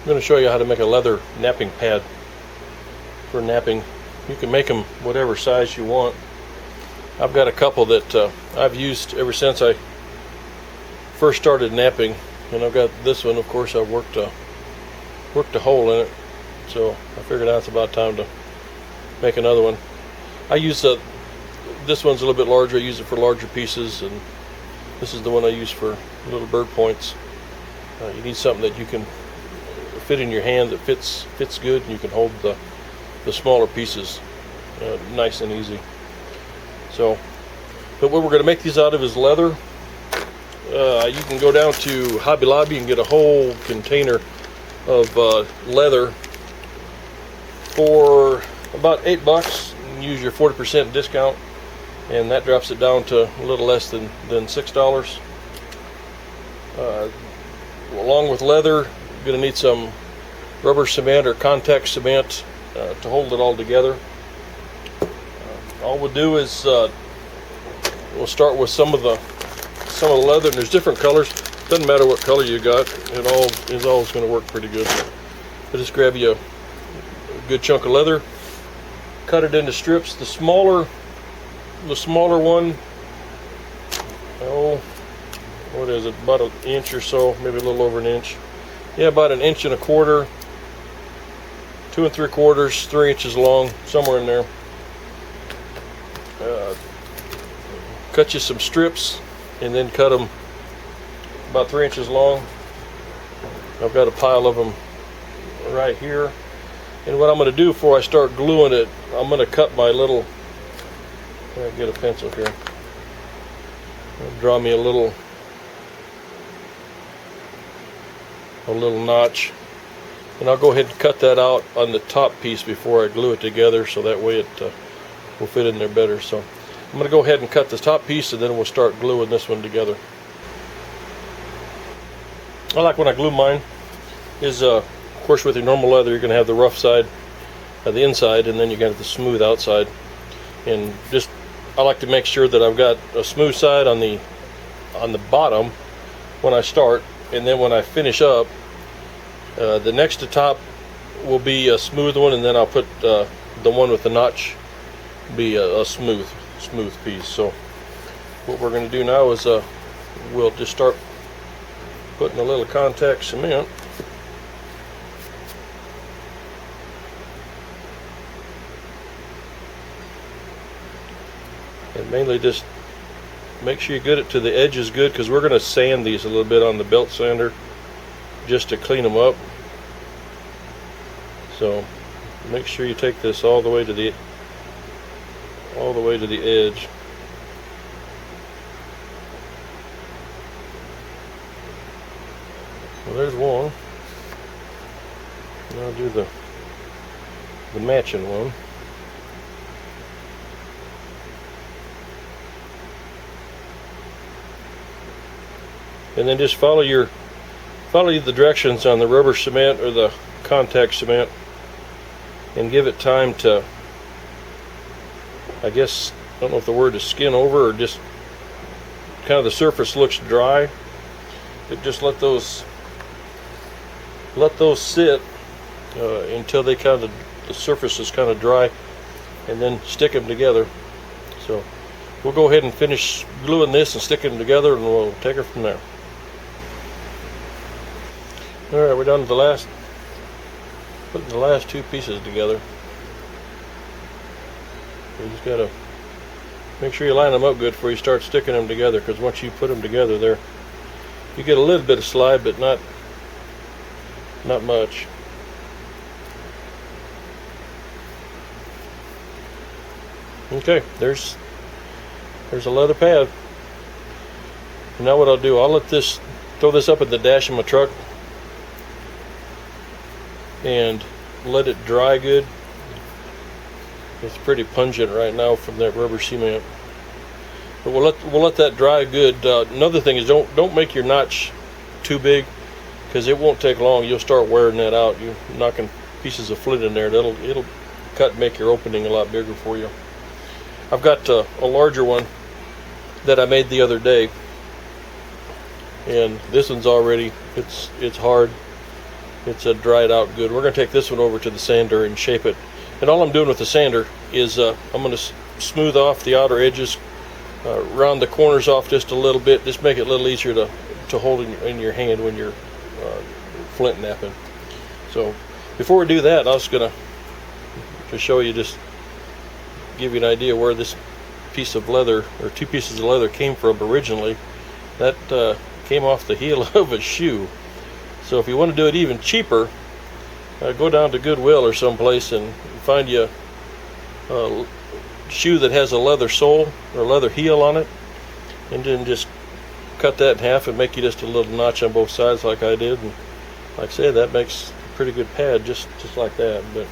going to show you how to make a leather napping pad for napping. You can make them whatever size you want. I've got a couple that I've used ever since I first started napping, and I've got this one. Of course, I've worked a hole in it, so I figured out it's about time to make another one. I use this one's a little bit larger. I use it for larger pieces, and this is the one I use for little bird points. You need something that you can fit in your hand, that fits good, and you can hold the smaller pieces nice and easy. So, but what we're going to make these out of is leather. You can go down to Hobby Lobby and get a whole container of leather for about $8. And use your 40% discount, and that drops it down to a little less than $6. Along with leather, you're going to need some rubber cement or contact cement to hold it all together. All we'll do is we'll start with some of the leather, and there's different colors. Doesn't matter what color you got; it all is always going to work pretty good. But just grab you a good chunk of leather, cut it into strips. The smaller one, what is it? About an inch or so, maybe a little over an inch. Yeah, about an inch and a quarter, 2 3/4, 3 inches long, somewhere in there. Cut you some strips, and then cut them about 3 inches long. I've got a pile of them right here. And what I'm going to do before I start gluing it, I'm going to cut my little. I'll get a pencil here. I'll draw me a little notch, and I'll go ahead and cut that out on the top piece before I glue it together, so that way it will fit in there better. So I'm going to go ahead and cut the top piece, and then we'll start gluing this one together. I like when I glue mine is of course with your normal leather you're going to have the rough side of the inside, and then you got the smooth outside. And just I like to make sure that I've got a smooth side on the bottom when I start, and then when I finish up, the next to top will be a smooth one, and then I'll put the one with the notch be a smooth piece. So what we're going to do now is we'll just start putting a little contact cement. And mainly just make sure you get it to the edges good, because we're going to sand these a little bit on the belt sander just to clean them up. So make sure you take this all the way to the edge. Well, there's one. Now I'll do the matching one. And then just follow the directions on the rubber cement or the contact cement, and give it time to, I guess, I don't know if the word is skin over, or just kind of the surface looks dry. But just let those sit until they the surface is kind of dry, and then stick them together. So we'll go ahead and finish gluing this and sticking them together, and we'll take her from there. Alright, we're down to putting the last two pieces together. You just gotta make sure you line them up good before you start sticking them together, because once you put them together, you get a little bit of slide, but not much. Okay, there's a leather pad. And now what I'll do, I'll throw this up at the dash of my truck and let it dry good. It's pretty pungent right now from that rubber cement, but we'll let that dry good. Another thing is don't make your notch too big, because it won't take long. You'll start wearing that out. You're knocking pieces of flint in there. It'll cut and make your opening a lot bigger for you. I've got a larger one that I made the other day, and this one's already it's hard. it's dried out good. We're going to take this one over to the sander and shape it. And all I'm doing with the sander is I'm going to smooth off the outer edges, round the corners off just a little bit, just make it a little easier to hold in your hand when you're flint knapping. So before we do that, I was going to show you, just give you an idea where this piece of leather, or two pieces of leather, came from originally. That came off the heel of a shoe. So if you want to do it even cheaper, go down to Goodwill or someplace and find you a shoe that has a leather sole or leather heel on it, and then just cut that in half and make you just a little notch on both sides like I did. And like I said, that makes a pretty good pad just like that. But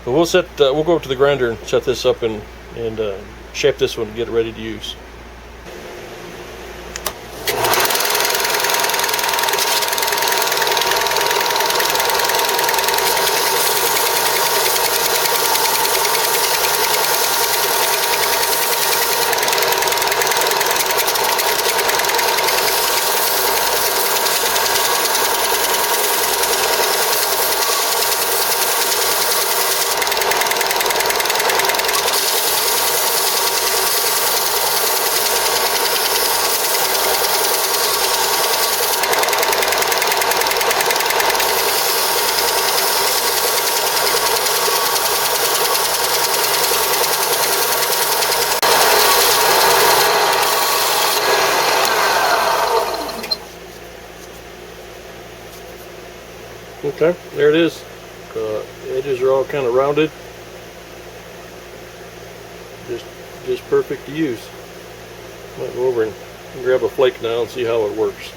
we'll go to the grinder and set this up and shape this one and get it ready to use. Okay, there it is. The edges are all kind of rounded. Just perfect to use. Might go over and grab a flake now and see how it works.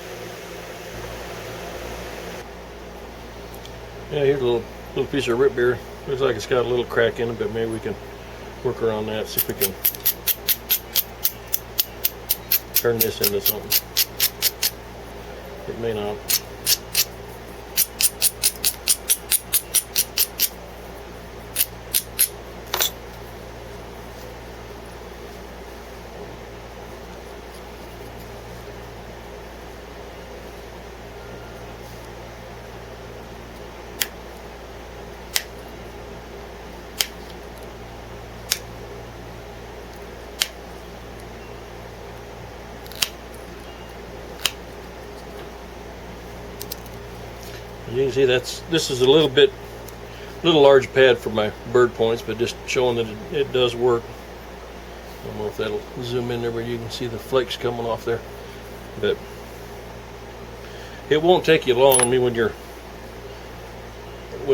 Yeah, here's a little piece of rip beer. Looks like it's got a little crack in it, but maybe we can work around that. See if we can turn this into something. It may not. You can see this is a little large pad for my bird points, but just showing that it does work. I don't know if that'll zoom in there, but you can see the flakes coming off there. But it won't take you long. I mean, when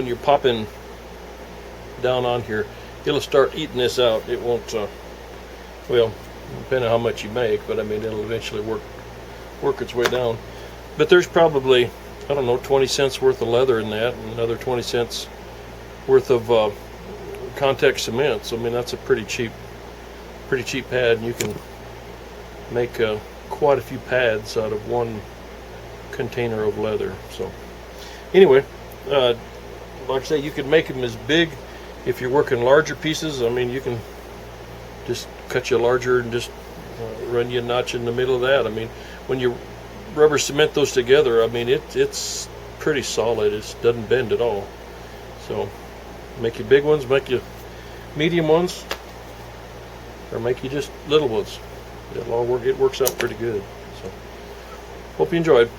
you're popping down on here, it'll start eating this out. It won't. Well, depending on how much you make, but I mean, it'll eventually work its way down. But there's probably, I don't know, 20 cents worth of leather in that, and another 20 cents worth of contact cement. So I mean, that's a pretty cheap pad, and you can make quite a few pads out of one container of leather. So anyway, like I say, you can make them as big if you're working larger pieces. I mean, you can just cut you larger and just run you a notch in the middle of that. I mean, when you rubber cement those together, I mean, it's pretty solid. It doesn't bend at all. So make you big ones, make you medium ones, or make you just little ones. It'll all work. It works out pretty good. So hope you enjoyed.